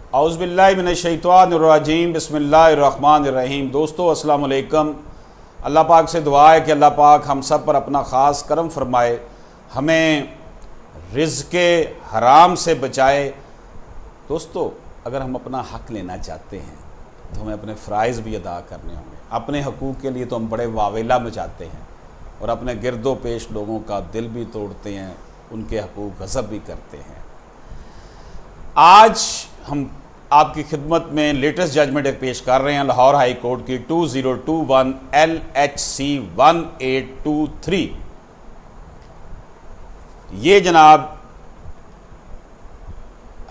औज़ुबिल्लाहि मिनश्शैतानिर्रजीम बिस्मिल्लाहिर्रहमानिर्रहीम। दोस्तों अस्सलाम वालेकुम। अल्लाह पाक से दुआ है कि अल्लाह पाक हम सब पर अपना ख़ास करम फरमाए, हमें रिज़्क़े हराम से बचाए। दोस्तों, अगर हम अपना हक़ लेना चाहते हैं तो हमें अपने फ़राइज़ भी अदा करने होंगे। अपने हकूक़ के लिए तो हम बड़े वावेला मचाते हैं और अपने गिरदो पेश लोगों का दिल भी तोड़ते हैं, उनके हकूक़ गज़ब भी करते हैं। आज हम आपकी खिदमत में लेटेस्ट जजमेंट एक पेश कर रहे हैं लाहौर हाई कोर्ट की 2021 LHC 1823। ये जनाब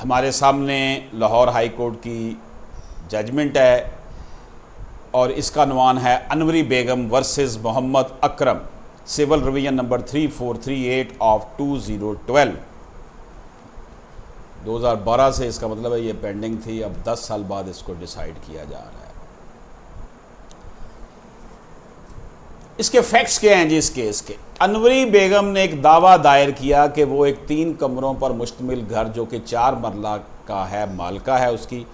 हमारे सामने लाहौर हाई कोर्ट की जजमेंट है और इसका नवान है Anwari Begum versus Mohammad Akram, civil revision number 3438 of 2012। 2012 से इसका मतलब है ये पेंडिंग थी, अब 10 साल बाद इसको डिसाइड किया जा रहा है। इसके फैक्ट्स क्या हैं जी इस केस के? अनवरी बेगम ने एक दावा दायर किया कि वो एक 3 कमरों पर मुश्तमिल घर जो कि 4 मरला का है, मालका है उसकी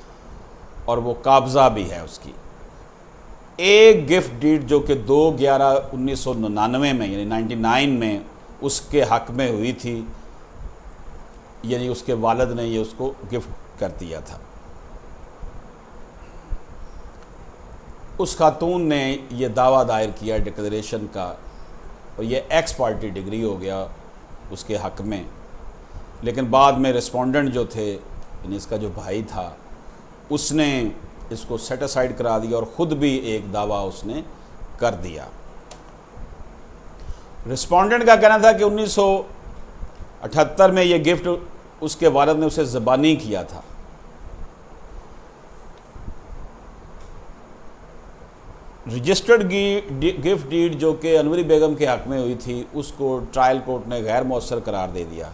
और वो काब्जा भी है उसकी, एक गिफ्ट डीड जो कि 2/11/1999 में यानी 99 में उसके हक में हुई थी, यानी उसके वालिद ने ये उसको गिफ्ट कर दिया था। उस खातून ने ये दावा दायर किया डिक्लेरेशन का और ये एक्स पार्टी डिग्री हो गया उसके हक में, लेकिन बाद में रिस्पोंडेंट जो थे यानी इसका जो भाई था उसने इसको सेट असाइड करा दिया और ख़ुद भी एक दावा उसने कर दिया। रिस्पोंडेंट का कहना था कि 1978 में ये गिफ्ट उसके वालिद ने उसे ज़बानी किया था। रजिस्टर्ड गिफ्ट डीड जो कि अनवरी बेगम के हक़ में हुई थी उसको ट्रायल कोर्ट ने गैर मौसर करार दे दिया।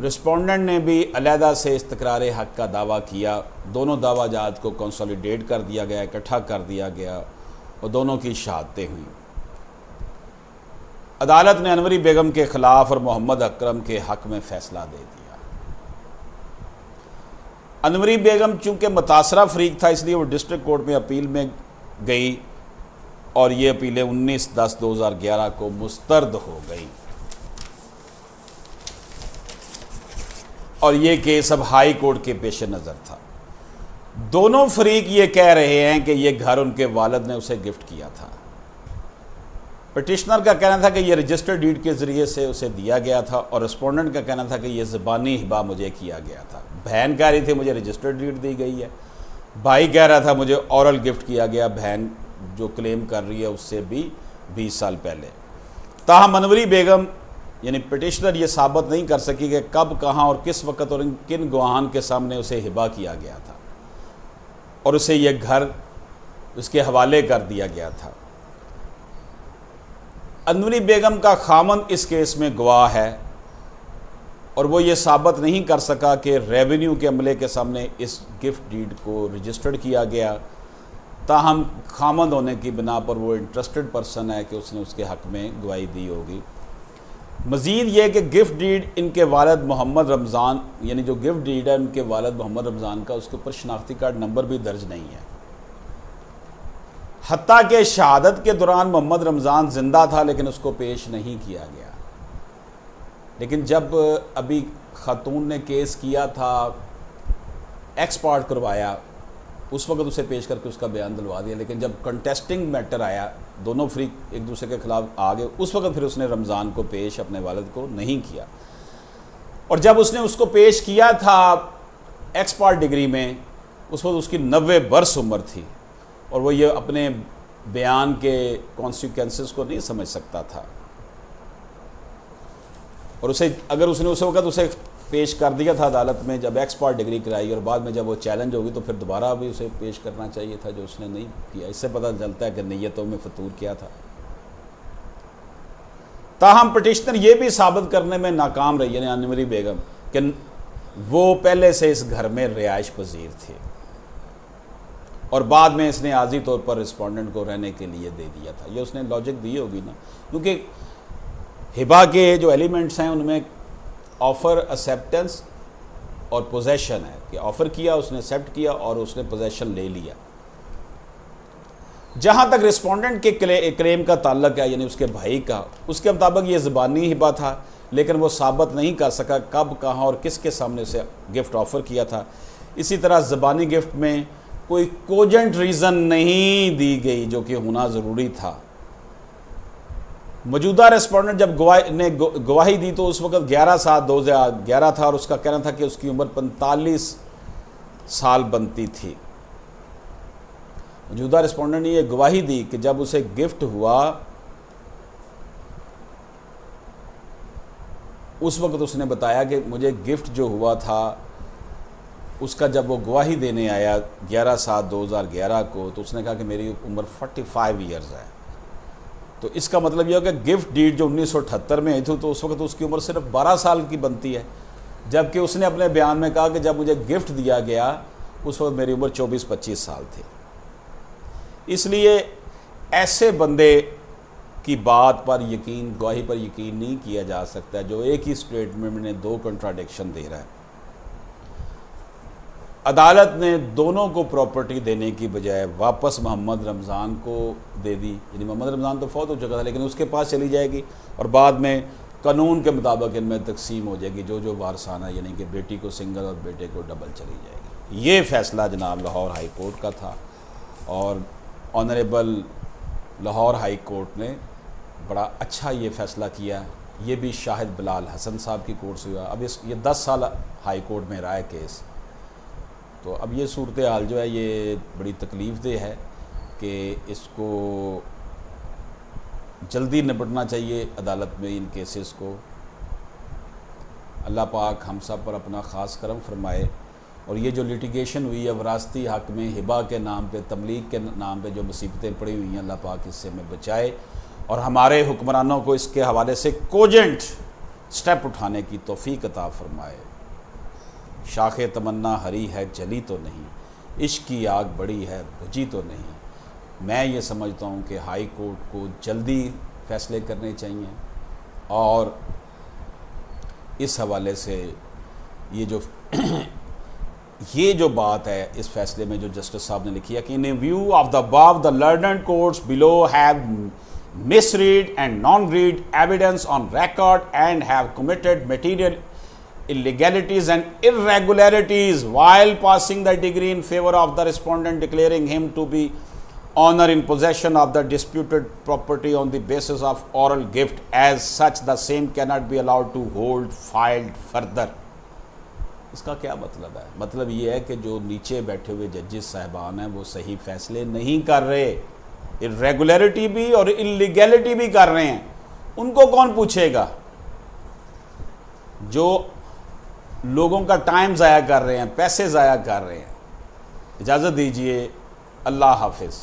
रिस्पोंडेंट ने भी अलहदा से इस्तक़रार हक़ का दावा किया। दोनों दावा जात को कंसोलिडेट कर दिया गया, इकट्ठा कर दिया गया और दोनों की शहादतें हुई। अदालत ने अनवरी बेगम के ख़िलाफ़ और मोहम्मद अकरम के हक़ में फ़ैसला दे दिया। अनवरी बेगम चूँकि मुतासरा फ़रीक था इसलिए वो डिस्ट्रिक्ट कोर्ट में अपील में गई और ये अपीलें 19/10/2011 को मुस्तरद हो गई और ये केस अब हाई कोर्ट के पेश नज़र था। दोनों फरीक ये कह रहे हैं कि ये घर उनके वालिद ने उसे गिफ्ट किया था। पिटिशनर का कहना था कि ये रजिस्टर्ड डीड के ज़रिए से उसे दिया गया था और रिस्पोंडेंट का कहना था कि ये ज़बानी हिबा मुझे किया गया था। बहन कह रही थी मुझे रजिस्टर्ड डीड दी गई है, भाई कह रहा था मुझे औरल गिफ्ट किया गया, बहन जो क्लेम कर रही है उससे भी 20 साल पहले। ताहम अनवरी बेगम यानी पिटिशनर ये साबित नहीं कर सकी कि कब, कहाँ और किस वक़्त और किन गवाहान के सामने उसे हिबा किया गया था और उसे यह घर उसके हवाले कर दिया गया था। अनवरी बेगम का खामन इस केस में गवाह है और वो ये साबित नहीं कर सका कि रेवेन्यू के अमले के सामने इस गिफ्ट डीड को रजिस्टर्ड किया गया। ताहम खामन होने की बिना पर वो इंटरेस्टेड पर्सन है कि उसने उसके हक़ में गवाही दी होगी। मज़ीद ये कि गिफ्ट डीड इनके वालिद मोहम्मद रमज़ान यानी जो गिफ्ट डीड है उनके वालिद मोहम्मद रमज़ान का, उसके ऊपर शनाख्ती कार्ड नंबर भी दर्ज नहीं है। हत्ता के शहादत के दौरान मोहम्मद रमज़ान ज़िंदा था लेकिन उसको पेश नहीं किया गया। लेकिन जब अभी खातून ने केस किया था, एक्सपार्ट करवाया, उस वक्त उसे पेश करके उसका बयान दिलवा दिया। लेकिन जब कंटेस्टिंग मैटर आया, दोनों फ्रीक एक दूसरे के ख़िलाफ़ आ गए, उस वक्त फिर उसने रमज़ान को पेश अपने वालिद को नहीं किया। और जब उसने उसको पेश किया था एक्सपार्ट डिग्री में, उस वक्त उसकी 90 बरस उम्र थी और वो ये अपने बयान के कॉन्सिक्वेंसेस को नहीं समझ सकता था और उसे अगर उसने उस वक्त उसे पेश कर दिया था अदालत में जब एक्सपार्ट डिग्री कराई और बाद में जब वो चैलेंज होगी तो फिर दोबारा भी उसे पेश करना चाहिए था, जो उसने नहीं किया। इससे पता चलता है कि नीयतों में फतूर किया था। ताहम पिटिशनर ये भी साबित करने में नाकाम रही यानी अनवरी बेगम कि वो पहले से इस घर में रिहाइश पजीर थे और बाद में इसने आजी तौर पर रिस्पोंडेंट को रहने के लिए दे दिया था। ये उसने लॉजिक दी होगी ना, क्योंकि हिबा के जो एलिमेंट्स हैं उनमें ऑफ़र, एक्सेप्टेंस और पोजेशन है कि ऑफ़र किया, उसने एक्सेप्ट किया और उसने पोजेशन ले लिया। जहाँ तक रिस्पोंडेंट के क्लेम का ताल्लुक है, यानी उसके भाई का, उसके मुताबिक ये ज़बानी हिबा था, लेकिन वो साबित नहीं कर सका कब, कहाँ और किसके सामने से गिफ्ट ऑफ़र किया था। इसी तरह ज़बानी गिफ्ट में कोई कोजेंट रीज़न नहीं दी गई जो कि होना ज़रूरी था। मौजूदा रेस्पोंडेंट जब गवाही दी तो उस वक्त 11/7/2011 था और उसका कहना था कि उसकी उम्र 45 साल बनती थी। मौजूदा रेस्पोंडेंट ने यह गवाही दी कि जब उसे गिफ्ट हुआ उस वक्त उसने बताया कि मुझे गिफ्ट जो हुआ था उसका जब वो गवाही देने आया 11/7/2011 को, तो उसने कहा कि मेरी उम्र 45 ईयर्स है। तो इसका मतलब यह है कि गिफ्ट डीड जो 1978 में आई थी तो उस वक्त उसकी उम्र सिर्फ 12 साल की बनती है, जबकि उसने अपने बयान में कहा कि जब मुझे गिफ्ट दिया गया उस वक्त मेरी उम्र 24-25 साल थी। इसलिए ऐसे बंदे की बात पर यकीन, गवाही पर यकीन नहीं किया जा सकता जो एक ही स्टेटमेंट में 2 कंट्राडिक्शन दे रहा है। अदालत ने दोनों को प्रॉपर्टी देने की बजाय वापस मोहम्मद रमज़ान को दे दी, यानी मोहम्मद रमज़ान तो फौत हो चुका था लेकिन उसके पास चली जाएगी और बाद में कानून के मुताबिक इनमें तकसीम हो जाएगी, जो वारसाना, यानी कि बेटी को सिंगल और बेटे को डबल चली जाएगी। ये फ़ैसला जनाब लाहौर हाई कोर्ट का था और ऑनरेबल लाहौर हाई कोर्ट ने बड़ा अच्छा ये फ़ैसला किया। ये भी शाहिद बिलाल हसन साहब की कोर्ट से हुआ। अब ये 10 साल हाई कोर्ट में रहा है केस। तो अब ये सूरत हाल जो है ये बड़ी तकलीफ़ दह है कि इसको जल्दी निपटना चाहिए अदालत में इन केसेस को। अल्लाह पाक हम सब पर अपना ख़ास करम फरमाए और ये जो लिटिगेशन हुई है वरासती हक़ में हिबा के नाम पे, तमलीग के नाम पे जो मुसीबतें पड़ी हुई हैं, अल्लाह पाक इससे हमें बचाए और हमारे हुक्मरानों को इसके हवाले से कोजेंट स्टेप उठाने की तौफीक अता फरमाए। शाख तमन्ना हरी है जली तो नहीं, इश्क की आग बड़ी है बुझी तो नहीं। मैं ये समझता हूँ कि हाई कोर्ट को जल्दी फ़ैसले करने चाहिए और इस हवाले से ये जो बात है इस फैसले में जो जस्टिस साहब ने लिखी है कि इन view of the above the learned courts below have misread and non-read evidence on record and have committed material illegalities and irregularities while passing the degree in favor of the respondent, declaring him to be owner in possession of the disputed property on the basis of oral gift. As such, the same cannot be allowed to hold filed further. इसका क्या मतलब है? मतलब ये है कि जो नीचे बैठे हुए जजेस साहिबान हैं वो सही फैसले नहीं कर रहे, इर्रेगुलरिटी भी और इलीगैलिटी भी कर रहे हैं। उनको कौन पूछेगा जो लोगों का टाइम ज़ाया कर रहे हैं, पैसे ज़ाया कर रहे हैं। इजाज़त दीजिए, अल्लाह हाफिज़।